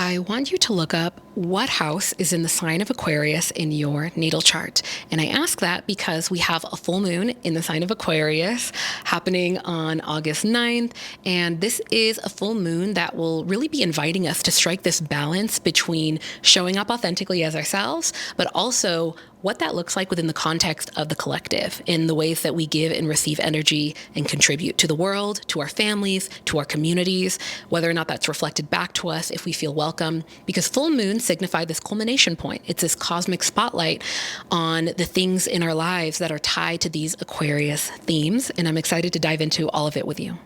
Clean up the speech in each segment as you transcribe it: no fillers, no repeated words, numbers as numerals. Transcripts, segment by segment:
I want you to look up what house is in the sign of Aquarius in your natal chart. And I ask that because we have a full moon in the sign of Aquarius happening on August 9th. And this is a full moon that will really be inviting us to strike this balance between showing up authentically as ourselves, but also what that looks like within the context of the collective, in the ways that we give and receive energy and contribute to the world, to our families, to our communities, whether or not that's reflected back to us if we feel welcome, because full moons signify this culmination point. It's this cosmic spotlight on the things in our lives that are tied to these Aquarius themes, and I'm excited to dive into all of it with you.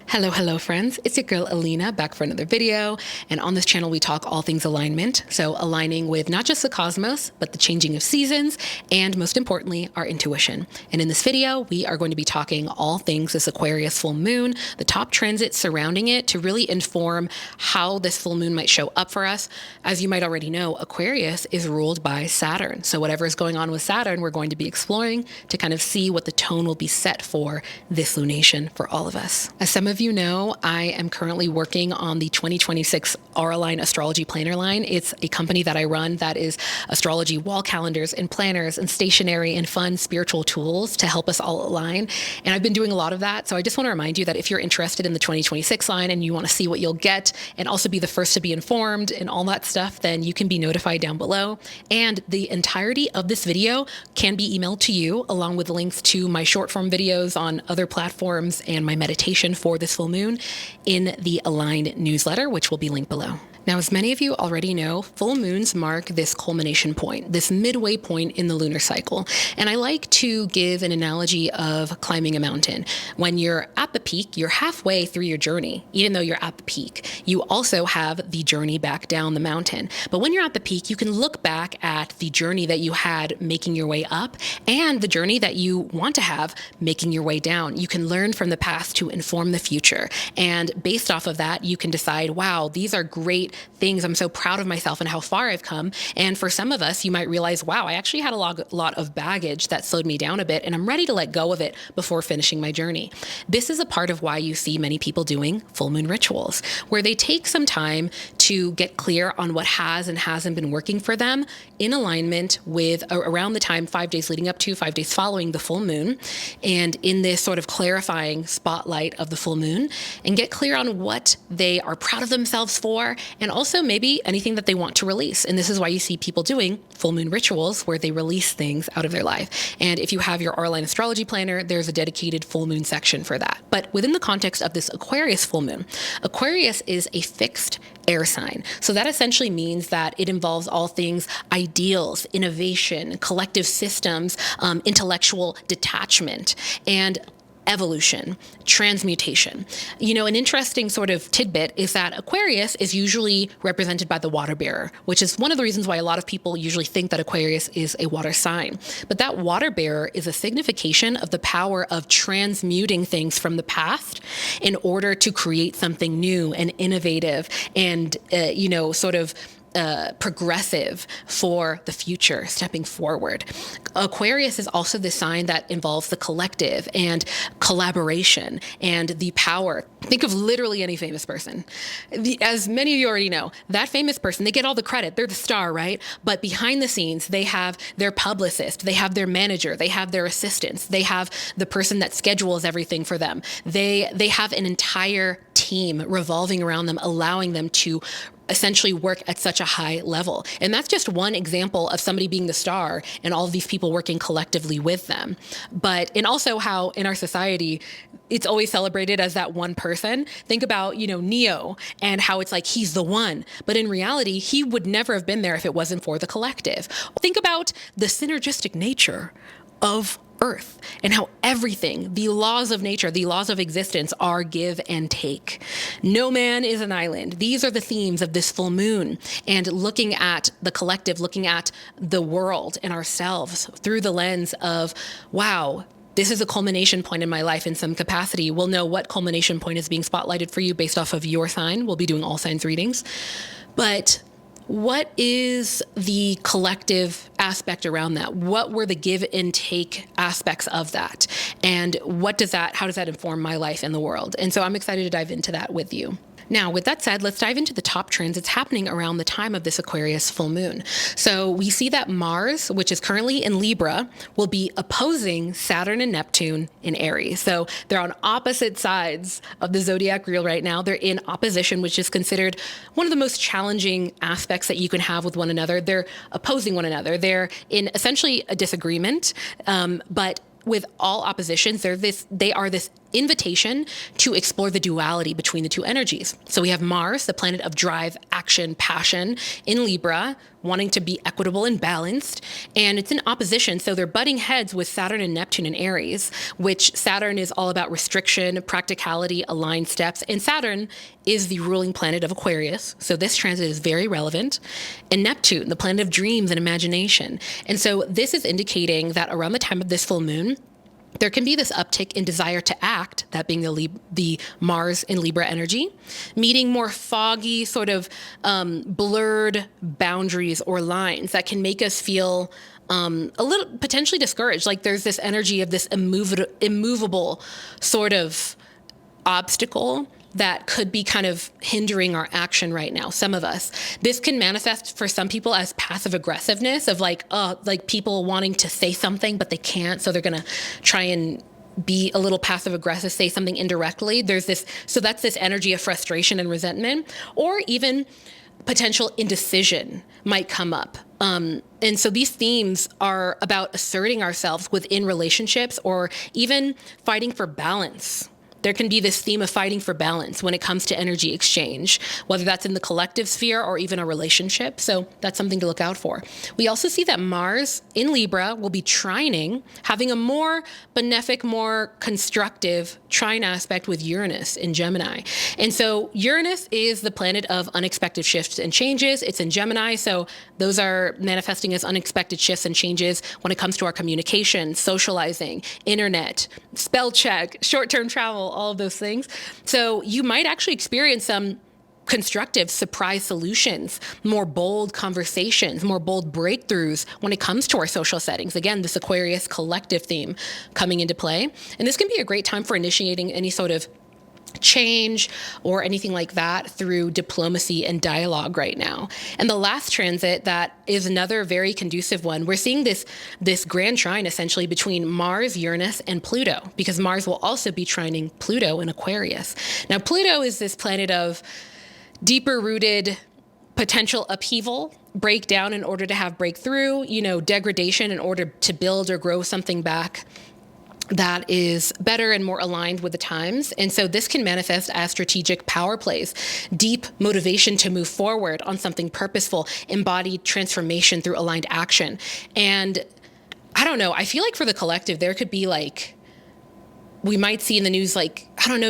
Hello friends, it's your girl Alina back for another video, and on this channel we talk all things alignment, so aligning with not just the cosmos, but the changing of seasons, and most importantly, our intuition. And in this video, we are going to be talking all things this Aquarius full moon, the top transits surrounding it, to really inform how this full moon might show up for us. As you might already know, Aquarius is ruled by Saturn, so whatever is going on with Saturn, we're going to be exploring to kind of see what the tone will be set for this lunation for all of us. As some of you know, I am currently working on the 2026 Auraline Astrology Planner line. It's a company that I run that is astrology wall calendars and planners and stationery and fun spiritual tools to help us all align. And I've been doing a lot of that. So I just want to remind you that if you're interested in the 2026 line and you want to see what you'll get and also be the first to be informed and all that stuff, then you can be notified down below. And the entirety of this video can be emailed to you along with links to my short form videos on other platforms and my meditation for this full moon in the Aligned newsletter, which will be linked below. Now, as many of you already know, full moons mark this culmination point, this midway point in the lunar cycle. And I like to give an analogy of climbing a mountain. When you're at the peak, you're halfway through your journey. Even though you're at the peak, you also have the journey back down the mountain. But when you're at the peak, you can look back at the journey that you had making your way up and the journey that you want to have making your way down. You can learn from the past to inform the future. And based off of that, you can decide, wow, these are great things. I'm so proud of myself and how far I've come. And for some of us, you might realize, wow, I actually had a lot of baggage that slowed me down a bit, and I'm ready to let go of it before finishing my journey. This is a part of why you see many people doing full moon rituals, where they take some time to get clear on what has and hasn't been working for them in alignment with around the time 5 days leading up to 5 days following the full moon, and in this sort of clarifying spotlight of the full moon, and get clear on what they are proud of themselves for, and also maybe anything that they want to release. And this is why you see people doing full moon rituals where they release things out of their life. And if you have your Auraline Astrology Planner, there's a dedicated full moon section for that. But within the context of this Aquarius full moon, Aquarius is a fixed air sign. So that essentially means that it involves all things ideals, innovation, collective systems, intellectual detachment, and evolution, transmutation. You know, an interesting sort of tidbit is that Aquarius is usually represented by the water bearer, which is one of the reasons why a lot of people usually think that Aquarius is a water sign. But that water bearer is a signification of the power of transmuting things from the past in order to create something new and innovative and, sort of progressive for the future, stepping forward. Aquarius is also the sign that involves the collective and collaboration and the power. Think of literally any famous person. As many of you already know, that famous person, they get all the credit. They're the star, right? But behind the scenes, they have their publicist, they have their manager, they have their assistants, they have the person that schedules everything for them. They have an entire team revolving around them, allowing them to essentially work at such a high level. And that's just one example of somebody being the star and all of these people working collectively with them. And also how in our society, it's always celebrated as that one person. Think about, Neo and how it's like, he's the one. But in reality, he would never have been there if it wasn't for the collective. Think about the synergistic nature of Earth and how everything, the laws of nature, the laws of existence are give and take. No man is an island. These are the themes of this full moon, and looking at the collective, looking at the world and ourselves through the lens of, wow, this is a culmination point in my life in some capacity. We'll know what culmination point is being spotlighted for you based off of your sign. We'll be doing all signs readings. But what is the collective aspect around that? What were the give and take aspects of that? And how does that inform my life and the world? And so I'm excited to dive into that with you. Now, with that said, let's dive into the top transits happening around the time of this Aquarius full moon. So we see that Mars, which is currently in Libra, will be opposing Saturn and Neptune in Aries. So they're on opposite sides of the zodiac wheel right now. They're in opposition, which is considered one of the most challenging aspects that you can have with one another. They're opposing one another. They're in essentially a disagreement, but with all oppositions, they are this invitation to explore the duality between the two energies. So we have Mars, the planet of drive, action, passion, in Libra, wanting to be equitable and balanced, and it's in opposition. So they're butting heads with Saturn and Neptune in Aries, which Saturn is all about restriction, practicality, aligned steps, and Saturn is the ruling planet of Aquarius. So this transit is very relevant. And Neptune, the planet of dreams and imagination. And so this is indicating that around the time of this full moon, there can be this uptick in desire to act, that being the Mars in Libra energy, meeting more foggy, sort of blurred boundaries or lines that can make us feel a little potentially discouraged. Like there's this energy of this immovable sort of obstacle that could be kind of hindering our action right now. Some of us, this can manifest for some people as passive aggressiveness of like people wanting to say something, but they can't. So they're going to try and be a little passive aggressive, say something indirectly. So that's this energy of frustration and resentment, or even potential indecision might come up. And so these themes are about asserting ourselves within relationships or even fighting for balance. There can be this theme of fighting for balance when it comes to energy exchange, whether that's in the collective sphere or even a relationship. So that's something to look out for. We also see that Mars in Libra will be trining, having a more benefic, more constructive trine aspect with Uranus in Gemini. And so Uranus is the planet of unexpected shifts and changes. It's in Gemini. So those are manifesting as unexpected shifts and changes when it comes to our communication, socializing, internet, spell check, short-term travel, all of those things. So you might actually experience some constructive surprise solutions, more bold conversations, more bold breakthroughs when it comes to our social settings. Again, this Aquarius collective theme coming into play. And this can be a great time for initiating any sort of change or anything like that through diplomacy and dialogue right now. And the last transit that is another very conducive one, we're seeing this grand trine essentially between Mars, Uranus, and Pluto, because Mars will also be trining Pluto in Aquarius. Now, Pluto is this planet of deeper rooted potential upheaval, breakdown in order to have breakthrough, degradation in order to build or grow something back that is better and more aligned with the times. And so this can manifest as strategic power plays, deep motivation to move forward on something purposeful, embodied transformation through aligned action. And I don't know, I feel like for the collective, there could be we might see in the news,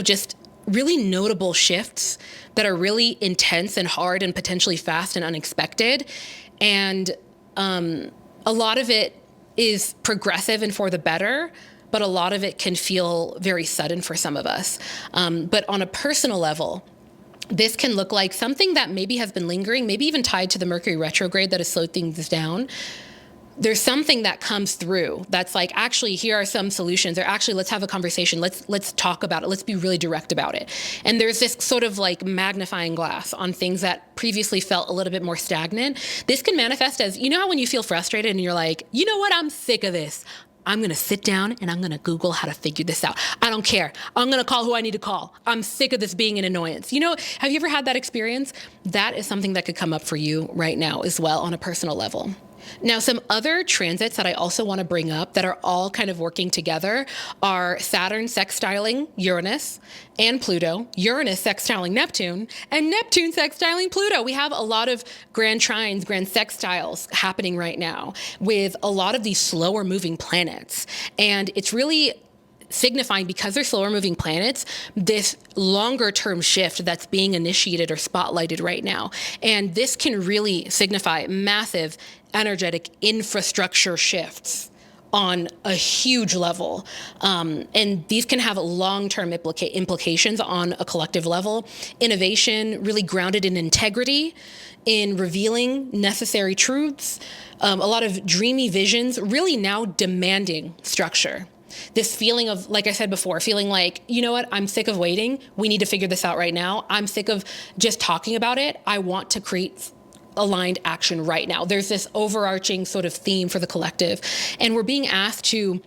just really notable shifts that are really intense and hard and potentially fast and unexpected. And a lot of it is progressive and for the better, but a lot of it can feel very sudden for some of us. But on a personal level, this can look like something that maybe has been lingering, maybe even tied to the Mercury retrograde that has slowed things down. There's something that comes through that's like, actually, here are some solutions, or actually, let's have a conversation. Let's talk about it. Let's be really direct about it. And there's this sort of magnifying glass on things that previously felt a little bit more stagnant. This can manifest as, how when you feel frustrated and you're like, you know what, I'm sick of this. I'm going to sit down and I'm going to Google how to figure this out. I don't care. I'm going to call who I need to call. I'm sick of this being an annoyance. Have you ever had that experience? That is something that could come up for you right now as well on a personal level. Now, some other transits that I also want to bring up that are all kind of working together are Saturn sextiling Uranus and Pluto, Uranus sextiling Neptune, and Neptune sextiling Pluto. We have a lot of grand trines, grand sextiles happening right now with a lot of these slower moving planets. And it's really signifying, because they're slower moving planets, this longer term shift that's being initiated or spotlighted right now. And this can really signify massive energetic infrastructure shifts on a huge level. And these can have long-term implications on a collective level. Innovation really grounded in integrity, in revealing necessary truths, a lot of dreamy visions, really now demanding structure. This feeling of, like I said before, feeling like, you know what, I'm sick of waiting. We need to figure this out right now. I'm sick of just talking about it. I want to create aligned action right now. There's this overarching sort of theme for the collective. And we're being asked to,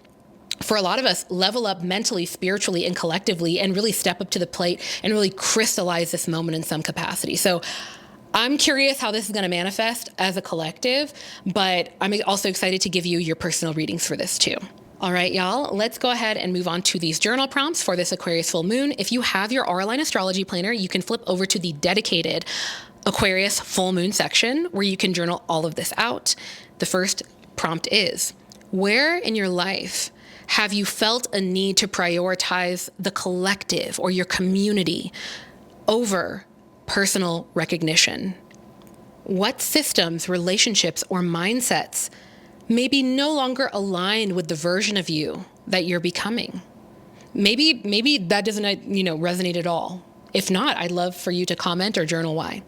for a lot of us, level up mentally, spiritually, and collectively, and really step up to the plate and really crystallize this moment in some capacity. So I'm curious how this is going to manifest as a collective, but I'm also excited to give you your personal readings for this too. All right, y'all, let's go ahead and move on to these journal prompts for this Aquarius full moon. If you have your Aura Line Astrology Planner, you can flip over to the dedicated Aquarius full moon section where you can journal all of this out. The first prompt is, where in your life have you felt a need to prioritize the collective or your community over personal recognition? What systems, relationships, or mindsets may be no longer aligned with the version of you that you're becoming? Maybe that doesn't, resonate at all. If not, I'd love for you to comment or journal why.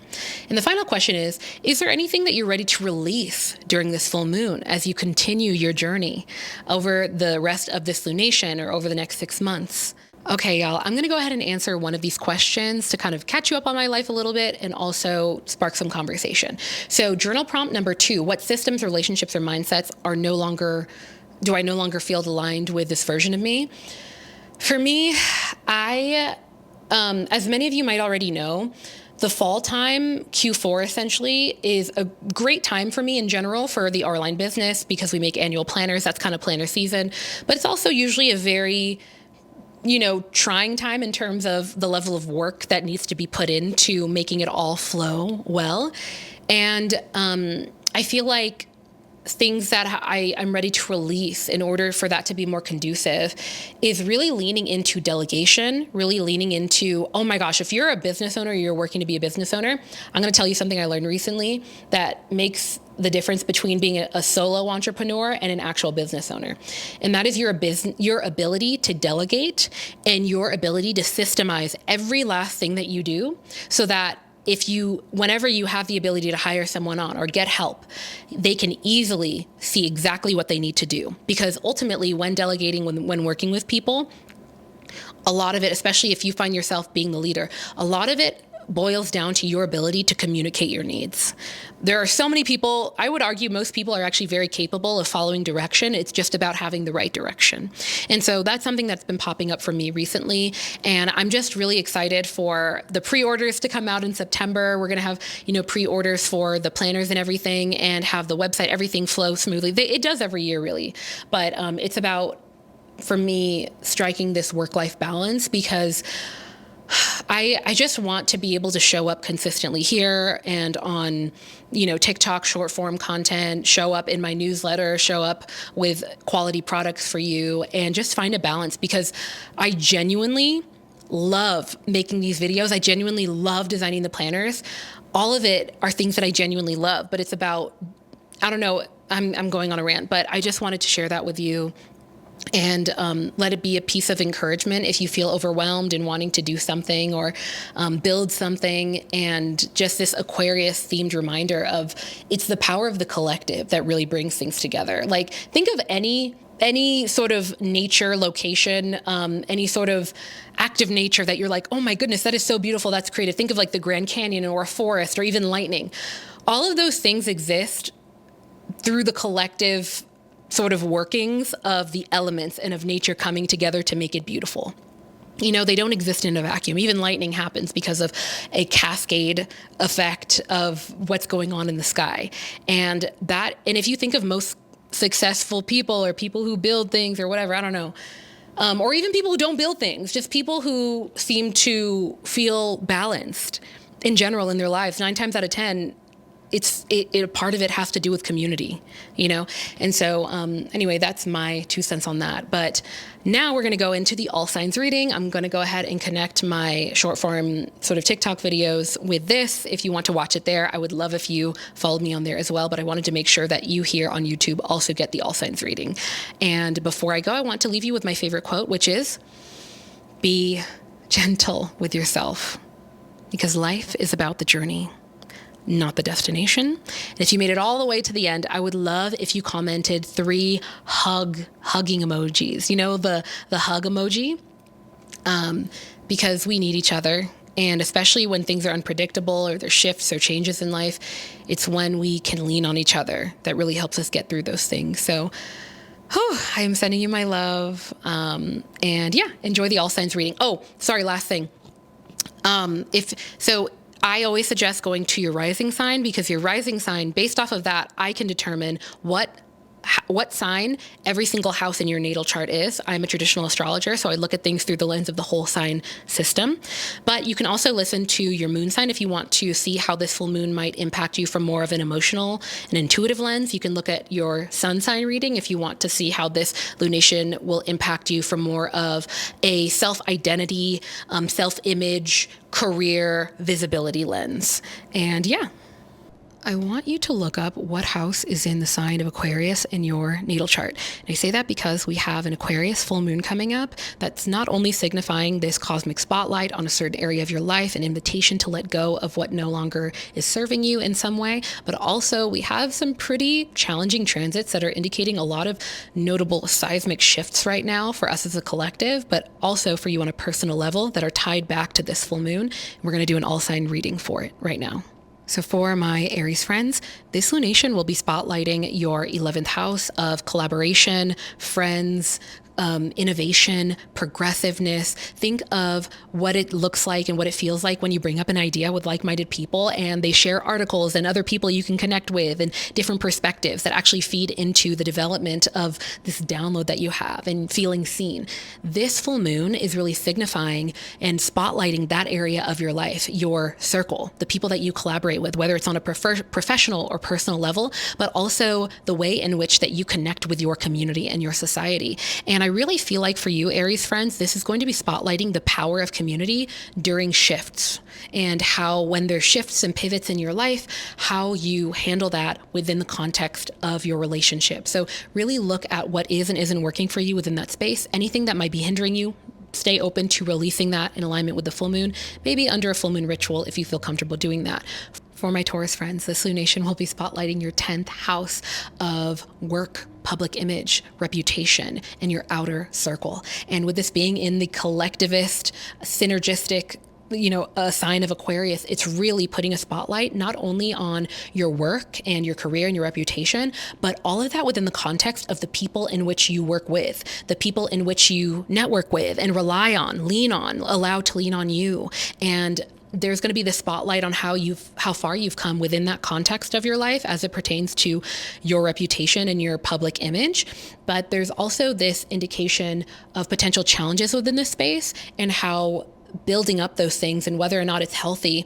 And the final question is there anything that you're ready to release during this full moon as you continue your journey over the rest of this lunation or over the next 6 months? Okay, y'all, I'm going to go ahead and answer one of these questions to kind of catch you up on my life a little bit and also spark some conversation. So journal prompt number 2, what systems, relationships, or mindsets do I no longer feel aligned with this version of me? For me, as many of you might already know, the fall time, Q4 essentially, is a great time for me in general for the Aura Line business because we make annual planners. That's kind of planner season. But it's also usually a very trying time in terms of the level of work that needs to be put into making it all flow well. And I feel like things that I'm ready to release in order for that to be more conducive is really leaning into delegation, really leaning into, oh my gosh, if you're a business owner, you're working to be a business owner, I'm going to tell you something I learned recently that makes the difference between being a solo entrepreneur and an actual business owner. And that is your ability to delegate and your ability to systemize every last thing that you do so that whenever you have the ability to hire someone on or get help, they can easily see exactly what they need to do. Because ultimately, when delegating, when working with people, a lot of it, especially if you find yourself being the leader, a lot of it boils down to your ability to communicate your needs. There are so many people, I would argue most people are actually very capable of following direction. It's just about having the right direction. And so that's something that's been popping up for me recently. And I'm just really excited for the pre-orders to come out in September. We're going to have, pre-orders for the planners and everything and have the website, everything flow smoothly. It does every year really. But it's about, for me, striking this work-life balance because I just want to be able to show up consistently here and on, TikTok short form content, show up in my newsletter, show up with quality products for you and just find a balance because I genuinely love making these videos. I genuinely love designing the planners. All of it are things that I genuinely love, but it's about, I don't know, I'm going on a rant, but I just wanted to share that with you. And let it be a piece of encouragement if you feel overwhelmed and wanting to do something or build something. And just this Aquarius themed reminder of it's the power of the collective that really brings things together. Like think of any sort of nature location, any sort of act of nature that you're like, oh my goodness, that is so beautiful. That's creative. Think of like the Grand Canyon or a forest or even lightning. All of those things exist through the collective sort of workings of the elements and of nature coming together to make it beautiful. They don't exist in a vacuum. Even lightning happens because of a cascade effect of what's going on in the sky. And if you think of most successful people or people who build things or whatever, I don't know, or even people who don't build things, just people who seem to feel balanced in general in their lives, 9 times out of 10, part of it has to do with community, And so, anyway, that's my 2 cents on that. But now we're going to go into the all signs reading. I'm going to go ahead and connect my short form sort of TikTok videos with this. If you want to watch it there, I would love if you followed me on there as well. But I wanted to make sure that you here on YouTube also get the all signs reading. And before I go, I want to leave you with my favorite quote, which is, be gentle with yourself because life is about the journey. not the destination. And if you made it all the way to the end, I would love if you commented 3 hugging emojis. You know, the hug emoji, because we need each other. And especially when things are unpredictable or there's shifts or changes in life, it's when we can lean on each other that really helps us get through those things. So I am sending you my love. And yeah, enjoy the all signs reading. Oh, sorry, last thing. I always suggest going to your rising sign, because your rising sign, based off of that, I can determine what sign every single house in your natal chart is. I'm a traditional astrologer, so I look at things through the lens of the whole sign system. But you can also listen to your moon sign if you want to see how this full moon might impact you from more of an emotional and intuitive lens. You can look at your sun sign reading if you want to see how this lunation will impact you from more of a self-identity, self-image, career, visibility lens. And yeah, I want you to look up what house is in the sign of Aquarius in your natal chart. And I say that because we have an Aquarius full moon coming up that's not only signifying this cosmic spotlight on a certain area of your life, an invitation to let go of what no longer is serving you in some way, but also we have some pretty challenging transits that are indicating a lot of notable seismic shifts right now for us as a collective, but also for you on a personal level that are tied back to this full moon. We're going to do an all sign reading for it right now. So for my Aries friends, this lunation will be spotlighting your 11th house of collaboration, friends, innovation, progressiveness. Think of what it looks like and what it feels like when you bring up an idea with like-minded people and they share articles and other people you can connect with and different perspectives that actually feed into the development of this download that you have and feeling seen. This full moon is really signifying and spotlighting that area of your life, your circle, the people that you collaborate with, whether it's on a professional or personal level, but also the way in which that you connect with your community and your society. And I really feel like for you, Aries friends, this is going to be spotlighting the power of community during shifts and how when there's shifts and pivots in your life, how you handle that within the context of your relationship. So really look at what is and isn't working for you within that space. Anything that might be hindering you, stay open to releasing that in alignment with the full moon, maybe under a full moon ritual if you feel comfortable doing that. For my Taurus friends, this lunation will be spotlighting your 10th house of work, public image, reputation, and your outer circle. And with this being in the collectivist, synergistic, a sign of Aquarius, it's really putting a spotlight not only on your work and your career and your reputation, but all of that within the context of the people in which you work with, the people in which you network with and rely on, lean on, allow to lean on you. And there's going to be the spotlight on how far you've come within that context of your life as it pertains to your reputation and your public image. But there's also this indication of potential challenges within this space and how building up those things and whether or not it's healthy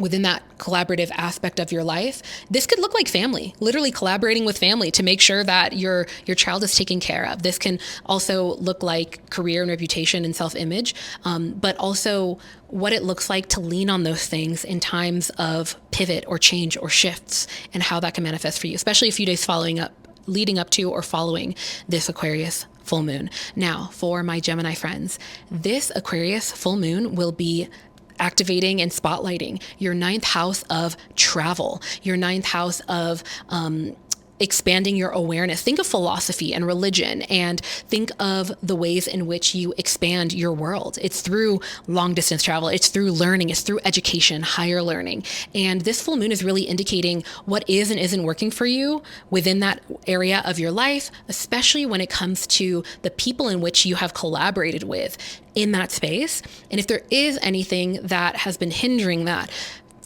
within that collaborative aspect of your life. This could look like family, literally collaborating with family to make sure that your child is taken care of. This can also look like career and reputation and self-image, but also what it looks like to lean on those things in times of pivot or change or shifts and how that can manifest for you, especially a few days leading up to or following this Aquarius full moon. Now, for my Gemini friends, this Aquarius full moon will be activating and spotlighting your 9th house of travel, your 9th house of expanding your awareness. Think of philosophy and religion and think of the ways in which you expand your world. It's through long distance travel. It's through learning. It's through education, higher learning. And this full moon is really indicating what is and isn't working for you within that area of your life, especially when it comes to the people in which you have collaborated with in that space. And if there is anything that has been hindering that,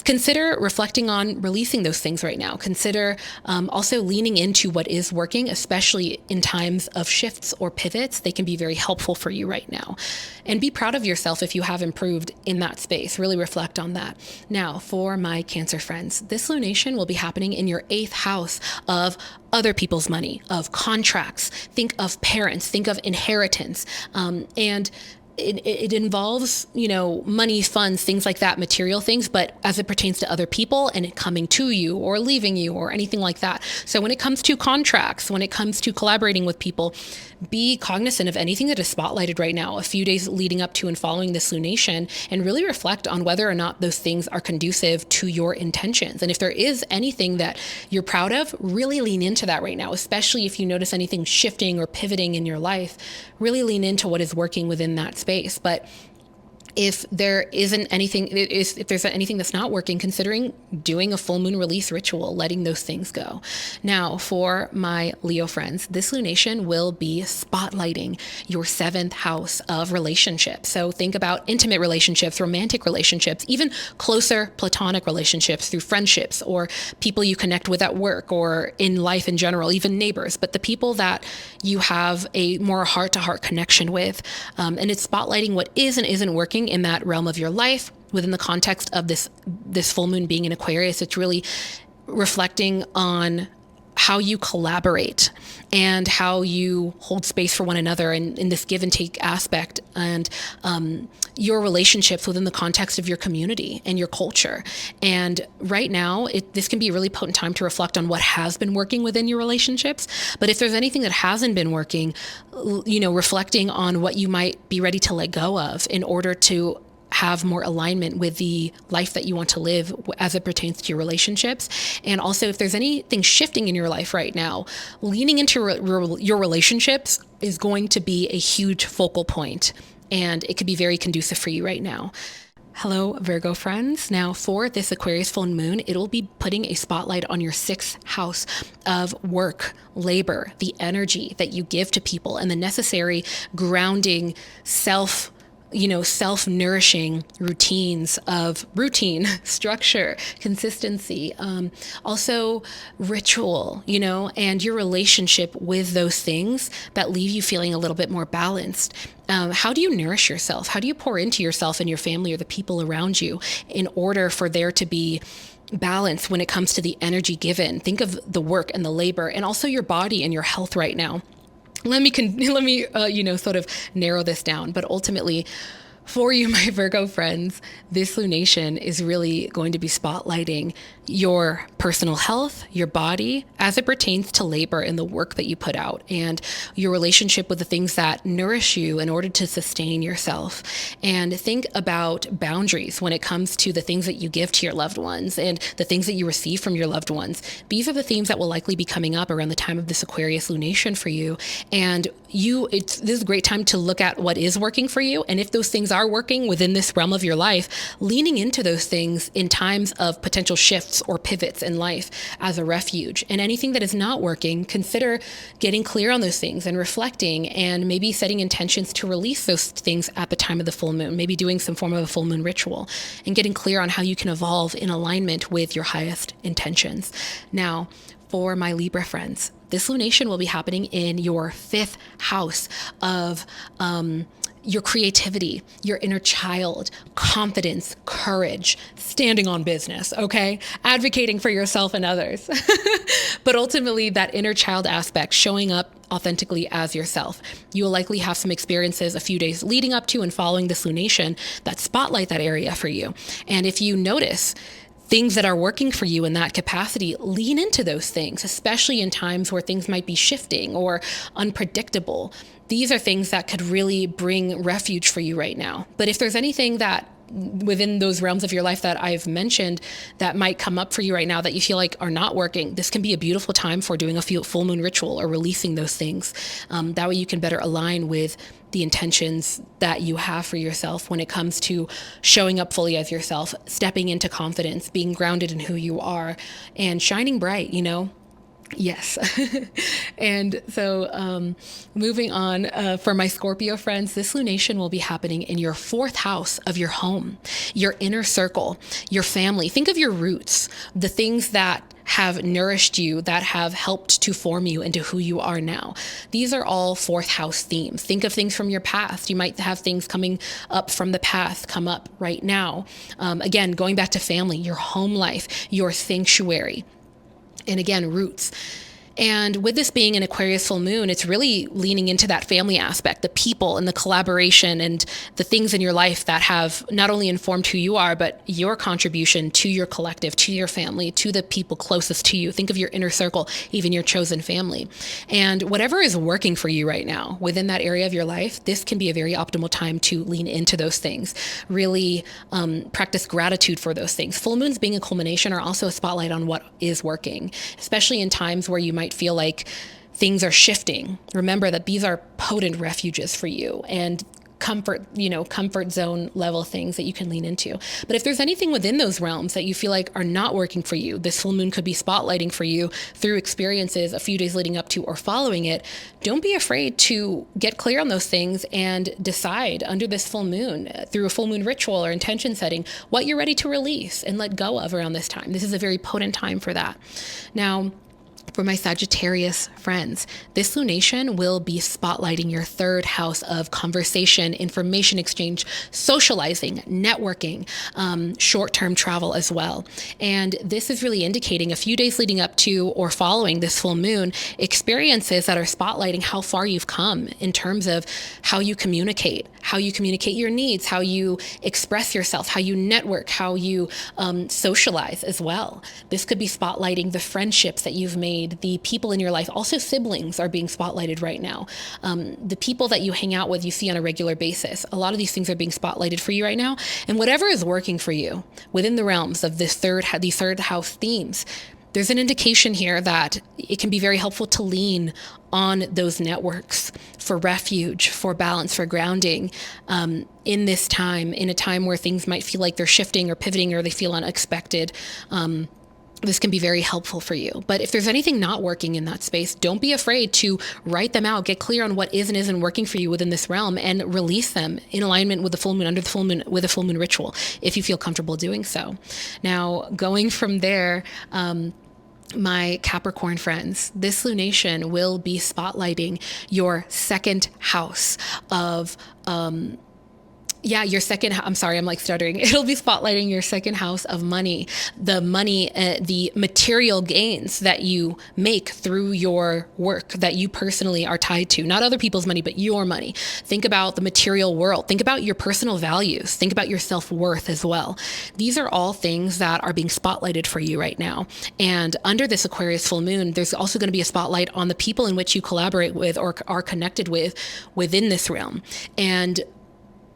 consider reflecting on releasing those things right now. Consider also leaning into what is working, especially in times of shifts or pivots. They can be very helpful for you right now. And be proud of yourself if you have improved in that space. Really reflect on that. Now, for my Cancer friends, this lunation will be happening in your 8th house of other people's money, of contracts. Think of parents, think of inheritance, and it involves, money, funds, things like that, material things, but as it pertains to other people and it coming to you or leaving you or anything like that. So when it comes to contracts, when it comes to collaborating with people, be cognizant of anything that is spotlighted right now, a few days leading up to and following this lunation, and really reflect on whether or not those things are conducive to your intentions. And if there is anything that you're proud of, really lean into that right now, especially if you notice anything shifting or pivoting in your life, really lean into what is working within that space. But if there isn't anything, if there's anything that's not working, considering doing a full moon release ritual, letting those things go. Now, for my Leo friends, this lunation will be spotlighting your 7th house of relationships. So think about intimate relationships, romantic relationships, even closer platonic relationships through friendships or people you connect with at work or in life in general, even neighbors, but the people that you have a more heart-to-heart connection with. And it's spotlighting what is and isn't working in that realm of your life within the context of this full moon being in Aquarius. It's really reflecting on how you collaborate and how you hold space for one another and in this give and take aspect, and your relationships within the context of your community and your culture. And right now, this can be a really potent time to reflect on what has been working within your relationships. But if there's anything that hasn't been working, reflecting on what you might be ready to let go of in order to have more alignment with the life that you want to live as it pertains to your relationships. And also, if there's anything shifting in your life right now, leaning into your relationships is going to be a huge focal point, and it could be very conducive for you right now. Hello, Virgo friends. Now, for this Aquarius full moon, it'll be putting a spotlight on your 6th house of work, labor, the energy that you give to people, and the necessary grounding self-nourishing routines of routine, structure, consistency, also ritual, and your relationship with those things that leave you feeling a little bit more balanced. How do you nourish yourself? How do you pour into yourself and your family or the people around you in order for there to be balance when it comes to the energy given? Think of the work and the labor and also your body and your health right now. Let me sort of narrow this down. But ultimately, for you, my Virgo friends, this lunation is really going to be spotlighting your personal health, your body, as it pertains to labor and the work that you put out, and your relationship with the things that nourish you in order to sustain yourself. And think about boundaries when it comes to the things that you give to your loved ones and the things that you receive from your loved ones. These are the themes that will likely be coming up around the time of this Aquarius lunation for you. And this is a great time to look at what is working for you. And if those things are working within this realm of your life, leaning into those things in times of potential shifts or pivots in life as a refuge. And anything that is not working, consider getting clear on those things and reflecting, and maybe setting intentions to release those things at the time of the full moon, maybe doing some form of a full moon ritual and getting clear on how you can evolve in alignment with your highest intentions. Now, for my Libra friends, this lunation will be happening in your 5th house of your creativity, your inner child, confidence, courage, standing on business, okay? Advocating for yourself and others. But ultimately, that inner child aspect, showing up authentically as yourself. You will likely have some experiences a few days leading up to and following this lunation that spotlight that area for you. And if you notice things that are working for you in that capacity, lean into those things, especially in times where things might be shifting or unpredictable. These are things that could really bring refuge for you right now. But if there's anything that within those realms of your life that I've mentioned that might come up for you right now that you feel like are not working, this can be a beautiful time for doing a full moon ritual or releasing those things. That way you can better align with the intentions that you have for yourself when it comes to showing up fully as yourself, stepping into confidence, being grounded in who you are, and shining bright, Yes. And so moving on, for my Scorpio friends, this lunation will be happening in your 4th house of your home, your inner circle, your family. Think of your roots, the things that have nourished you, that have helped to form you into who you are now. These are all 4th house themes. Think of things from your past. You might have things coming up from the past come up right now. Again, going back to family, your home life, your sanctuary. And again, roots. And with this being an Aquarius full moon, it's really leaning into that family aspect, the people and the collaboration and the things in your life that have not only informed who you are, but your contribution to your collective, to your family, to the people closest to you. Think of your inner circle, even your chosen family. And whatever is working for you right now within that area of your life, this can be a very optimal time to lean into those things. Really practice gratitude for those things. Full moons being a culmination are also a spotlight on what is working, especially in times where you might feel like things are shifting. Remember that these are potent refuges for you and comfort zone level things that you can lean into. But if there's anything within those realms that you feel like are not working for you, this full moon could be spotlighting for you through experiences a few days leading up to or following it. Don't be afraid to get clear on those things and decide under this full moon through a full moon ritual or intention setting what you're ready to release and let go of around this time. This is a very potent time for that. Now, for my Sagittarius friends, this lunation will be spotlighting your third house of conversation, information exchange, socializing, networking, short-term travel as well. And this is really indicating a few days leading up to or following this full moon, experiences that are spotlighting how far you've come in terms of how you communicate your needs, how you express yourself, how you network, how you socialize as well. This could be spotlighting the friendships that you've made, the people in your life. Also, siblings are being spotlighted right now. The people that you hang out with, you see on a regular basis. A lot of these things are being spotlighted for you right now. And whatever is working for you within the realms of these third house themes, there's an indication here that it can be very helpful to lean on those networks for refuge, for balance, for grounding in this time, in a time where things might feel like they're shifting or pivoting or they feel unexpected. This can be very helpful for you. But if there's anything not working in that space, don't be afraid to write them out, get clear on what is and isn't working for you within this realm, and release them in alignment with the full moon, under the full moon, with a full moon ritual, if you feel comfortable doing so. Now, going from there, my Capricorn friends, this lunation will be spotlighting your second house of I'm sorry, I'm like stuttering. It'll be spotlighting your second house of money, the material gains that you make through your work that you personally are tied to, not other people's money, but your money. Think about the material world. Think about your personal values. Think about your self-worth as well. These are all things that are being spotlighted for you right now. And under this Aquarius full moon, there's also going to be a spotlight on the people in which you collaborate with or are connected with within this realm. And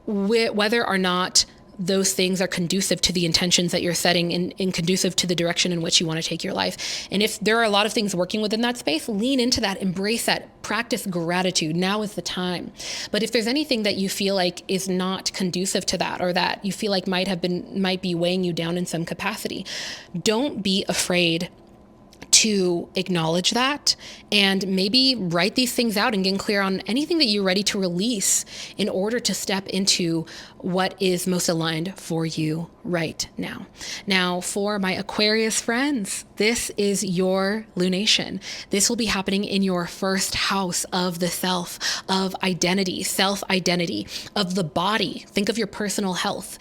whether or not those things are conducive to the intentions that you're setting and conducive to the direction in which you want to take your life. And if there are a lot of things working within that space, lean into that, embrace that, practice gratitude. Now is the time. But if there's anything that you feel like is not conducive to that, or that you feel like might be weighing you down in some capacity, don't be afraid to acknowledge that and maybe write these things out and get clear on anything that you're ready to release in order to step into what is most aligned for you right now. Now, for my Aquarius friends, this is your lunation. This will be happening in your first house of the self, of identity, self-identity, of the body. Think of your personal health.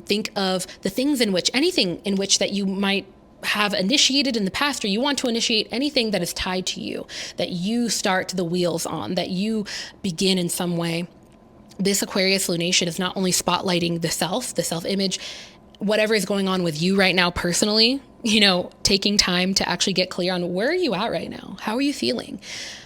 Think of the things anything in which that you might have initiated in the past, or you want to initiate anything that is tied to you, that you start the wheels on, that you begin in some way. This Aquarius lunation is not only spotlighting the self-image, whatever is going on with you right now personally, taking time to actually get clear on where are you at right now? How are you feeling?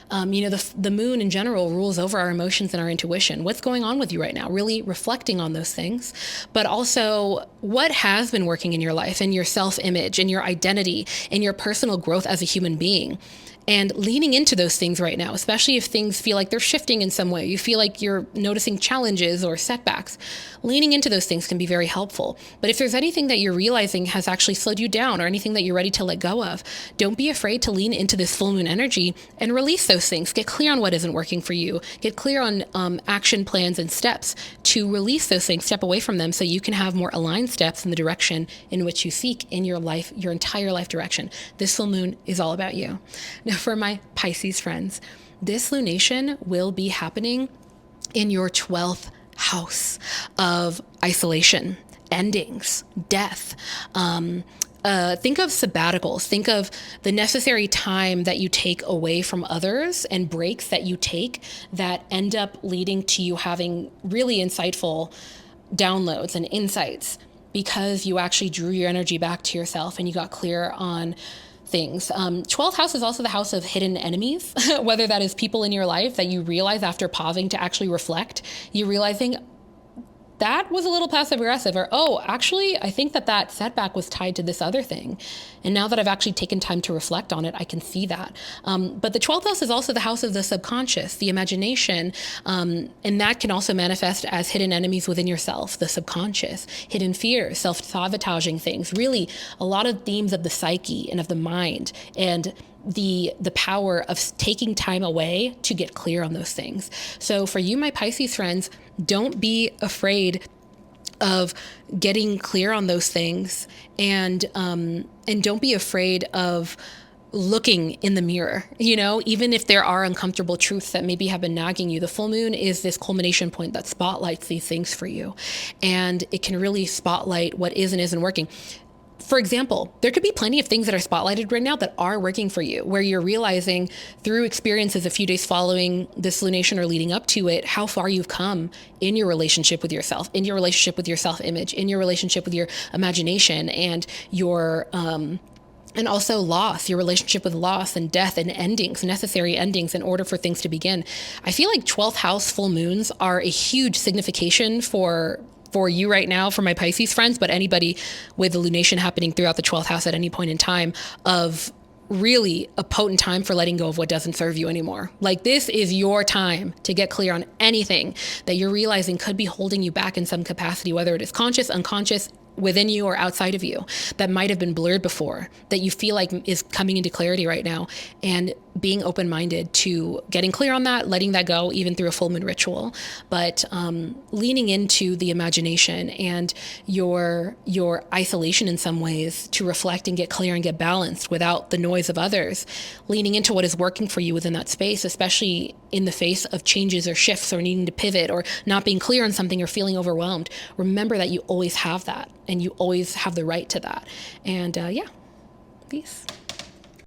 The moon in general rules over our emotions and our intuition. What's going on with you right now? Really reflecting on those things, but also what has been working in your life and your self-image and your identity and your personal growth as a human being. And leaning into those things right now, especially if things feel like they're shifting in some way, you feel like you're noticing challenges or setbacks, leaning into those things can be very helpful. But if there's anything that you're realizing has actually slowed you down or anything that you're ready to let go of, don't be afraid to lean into this full moon energy and release those things. Get clear on what isn't working for you. Get clear on action plans and steps to release those things, step away from them so you can have more aligned steps in the direction in which you seek in your life, your entire life direction. This full moon is all about you. Now, for my Pisces friends, this lunation will be happening in your 12th house of isolation, endings, death, think of sabbaticals. Think of the necessary time that you take away from others and breaks that you take that end up leading to you having really insightful downloads and insights because you actually drew your energy back to yourself and you got clear on things. 12th house is also the house of hidden enemies, whether that is people in your life that you realize after pausing to actually reflect, you realizing that was a little passive aggressive, or, oh, actually, I think that setback was tied to this other thing. And now that I've actually taken time to reflect on it, I can see that. But the 12th house is also the house of the subconscious, the imagination. And that can also manifest as hidden enemies within yourself, the subconscious, hidden fears, self-sabotaging things, really a lot of themes of the psyche and of the mind and the power of taking time away to get clear on those things. So for you, my Pisces friends, don't be afraid of getting clear on those things, and don't be afraid of looking in the mirror, even if there are uncomfortable truths that maybe have been nagging you. The full moon is this culmination point that spotlights these things for you, and it can really spotlight what is and isn't working. For example, there could be plenty of things that are spotlighted right now that are working for you, where you're realizing through experiences a few days following this lunation or leading up to it, how far you've come in your relationship with yourself, in your relationship with your self-image, in your relationship with your imagination and your, and also loss, your relationship with loss and death and endings, necessary endings in order for things to begin. I feel like 12th house full moons are a huge signification for you right now, for my Pisces friends, but anybody with the lunation happening throughout the 12th house at any point in time, of really a potent time for letting go of what doesn't serve you anymore. Like, this is your time to get clear on anything that you're realizing could be holding you back in some capacity, whether it is conscious, unconscious, within you or outside of you, that might have been blurred before, that you feel like is coming into clarity right now, and being open-minded to getting clear on that, letting that go, even through a full moon ritual, but leaning into the imagination and your isolation in some ways to reflect and get clear and get balanced without the noise of others, leaning into what is working for you within that space, especially in the face of changes or shifts or needing to pivot or not being clear on something or feeling overwhelmed. Remember that you always have that, and you always have the right to that. And peace.